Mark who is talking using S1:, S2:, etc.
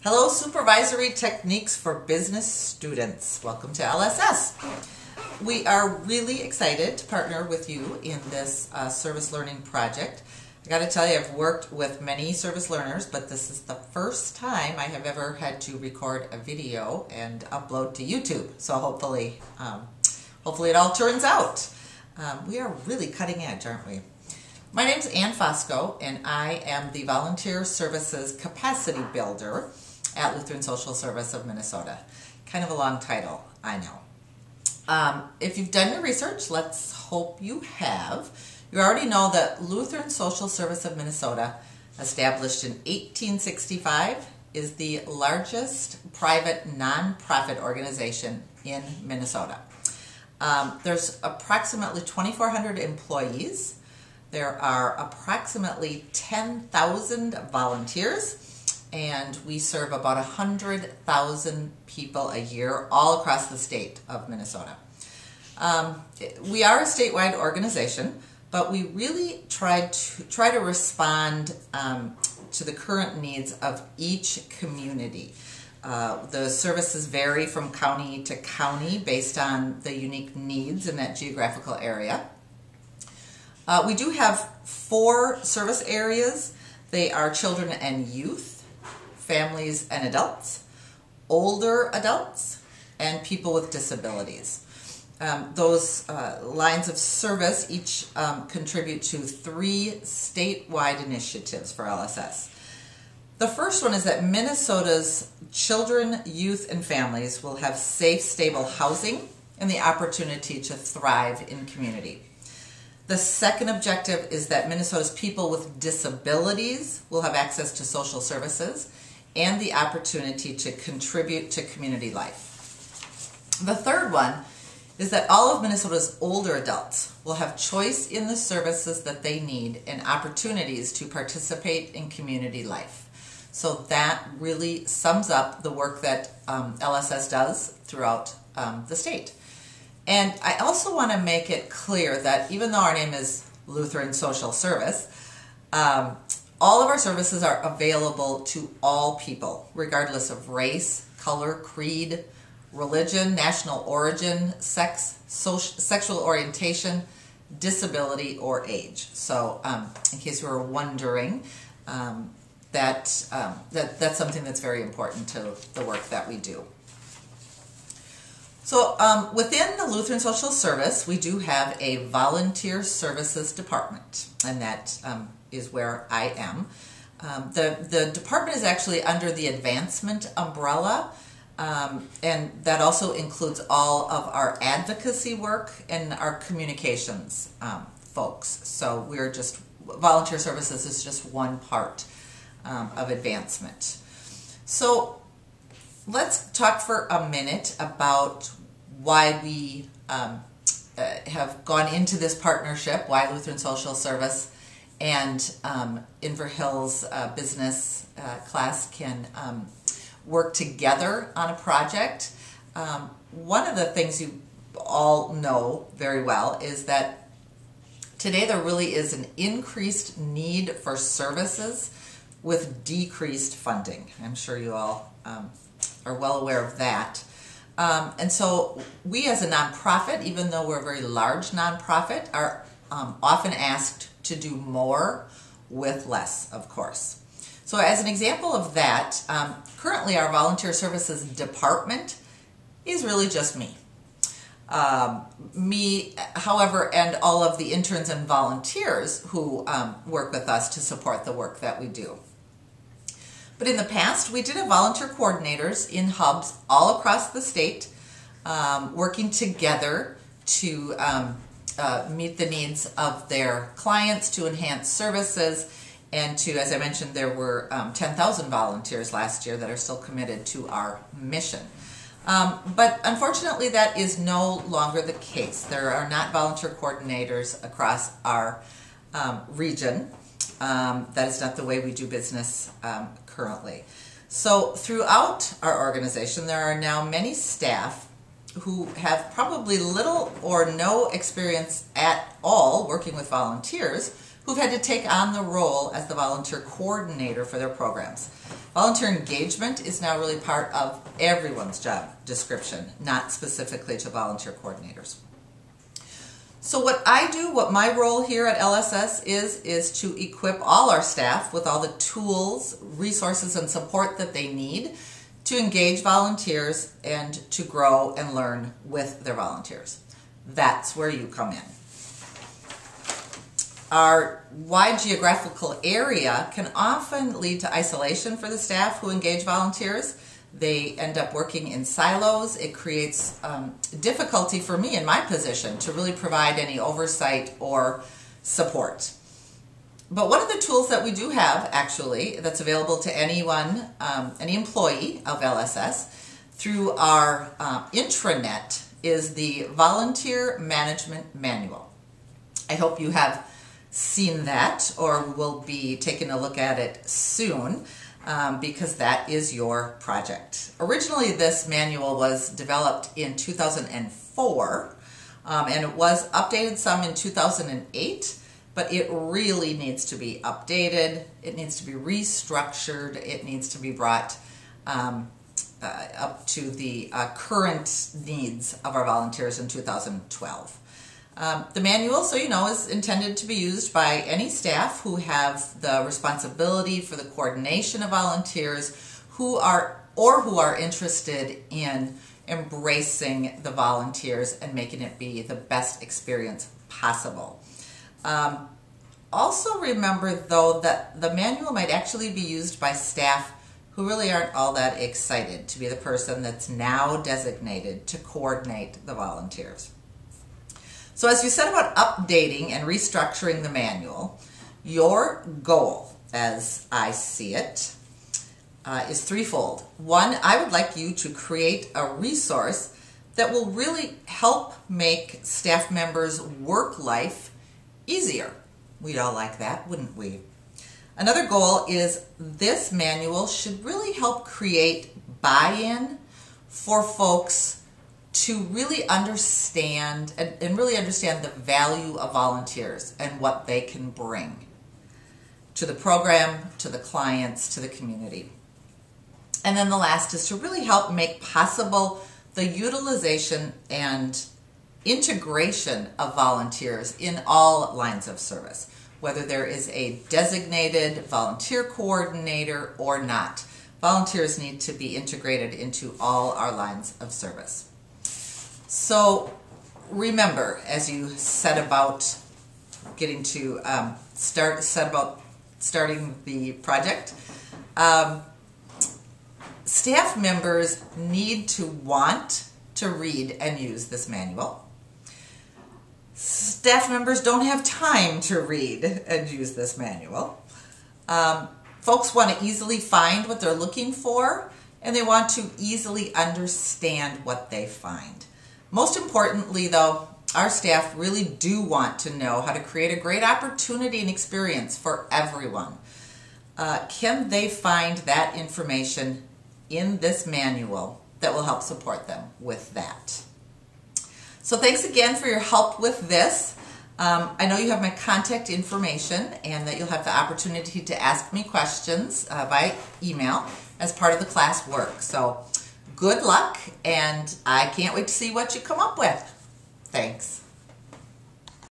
S1: Hello, Supervisory Techniques for Business Students. Welcome to LSS. We are really excited to partner with you in this service learning project. I got to tell you, I've worked with many service learners, but this is the first time I have ever had to record a video and upload to YouTube. So hopefully it all turns out. We are really cutting edge, aren't we? My name's Ann Fosco, and I am the Volunteer Services Capacity Builder at Lutheran Social Service of Minnesota. Kind of a long title, I know. If you've done your research, let's hope you have. You already know that Lutheran Social Service of Minnesota, established in 1865, is the largest private nonprofit organization in Minnesota. There's approximately 2,400 employees. There are approximately 10,000 volunteers, and we serve about 100,000 people a year all across the state of Minnesota. We are a statewide organization, but we really try to respond to the current needs of each community. The services vary from county to county based on the unique needs in that geographical area. We do have 4 service areas. They are children and youth, families and adults, older adults, and people with disabilities. Those lines of service each contribute to 3 statewide initiatives for LSS. The first one is that Minnesota's children, youth, and families will have safe, stable housing and the opportunity to thrive in community. The second objective is that Minnesota's people with disabilities will have access to social services and the opportunity to contribute to community life. The third one is that all of Minnesota's older adults will have choice in the services that they need and opportunities to participate in community life. So that really sums up the work that LSS does throughout the state. And I also want to make it clear that even though our name is Lutheran Social Service, all of our services are available to all people, regardless of race, color, creed, religion, national origin, sex, sexual orientation, disability, or age. So in case you were wondering, that's something that's very important to the work that we do. So within the Lutheran Social Service, we do have a volunteer services department, and that is where I am. The department is actually under the advancement umbrella, and that also includes all of our advocacy work and our communications folks. So we're just, volunteer services is just one part of advancement. So let's talk for a minute about why we have gone into this partnership, why Lutheran Social Service and Inver Hill's business class can work together on a project. One of the things you all know very well is that today there really is an increased need for services with decreased funding. I'm sure you all are well aware of that. And so we as a nonprofit, even though we're a very large nonprofit, are often asked to do more with less, of course. So as an example of that, currently our volunteer services department is really just me. Me, however, and all of the interns and volunteers who work with us to support the work that we do. But in the past, we did have volunteer coordinators in hubs all across the state, working together to meet the needs of their clients, to enhance services, and to, as I mentioned, there were 10,000 volunteers last year that are still committed to our mission. But unfortunately, that is no longer the case. There are not volunteer coordinators across our region. That is not the way we do business currently. So throughout our organization, there are now many staff who have probably little or no experience at all working with volunteers who've had to take on the role as the volunteer coordinator for their programs. Volunteer engagement is now really part of everyone's job description, not specifically to volunteer coordinators. So what I do, what my role here at LSS is to equip all our staff with all the tools, resources, and support that they need to engage volunteers and to grow and learn with their volunteers. That's where you come in. Our wide geographical area can often lead to isolation for the staff who engage volunteers. They end up working in silos. It creates difficulty for me in my position to really provide any oversight or support. But one of the tools that we do have, actually, that's available to anyone, any employee of LSS through our intranet is the Volunteer Management Manual. I hope you have seen that or will be taking a look at it soon. Because that is your project. Originally, this manual was developed in 2004, and it was updated some in 2008, but it really needs to be updated. It needs to be restructured. It needs to be brought up to the current needs of our volunteers in 2012. The manual, so you know, is intended to be used by any staff who have the responsibility for the coordination of volunteers who are interested in embracing the volunteers and making it be the best experience possible. Also remember, though, that the manual might actually be used by staff who really aren't all that excited to be the person that's now designated to coordinate the volunteers. So as you set about updating and restructuring the manual, your goal, as I see it, is threefold. One, I would like you to create a resource that will really help make staff members' work life easier. We'd all like that, wouldn't we? Another goal is this manual should really help create buy-in for folks to really understand and really understand the value of volunteers and what they can bring to the program, to the clients, to the community. And then the last is to really help make possible the utilization and integration of volunteers in all lines of service, whether there is a designated volunteer coordinator or not. Volunteers need to be integrated into all our lines of service. So remember, as you set about getting to starting the project, staff members need to want to read and use this manual. Staff members don't have time to read and use this manual. Folks want to easily find what they're looking for, and they want to easily understand what they find. Most importantly, though, our staff really do want to know how to create a great opportunity and experience for everyone. Can they find that information in this manual that will help support them with that? So thanks again for your help with this. I know you have my contact information and that you'll have the opportunity to ask me questions by email as part of the class work. So good luck, and I can't wait to see what you come up with. Thanks.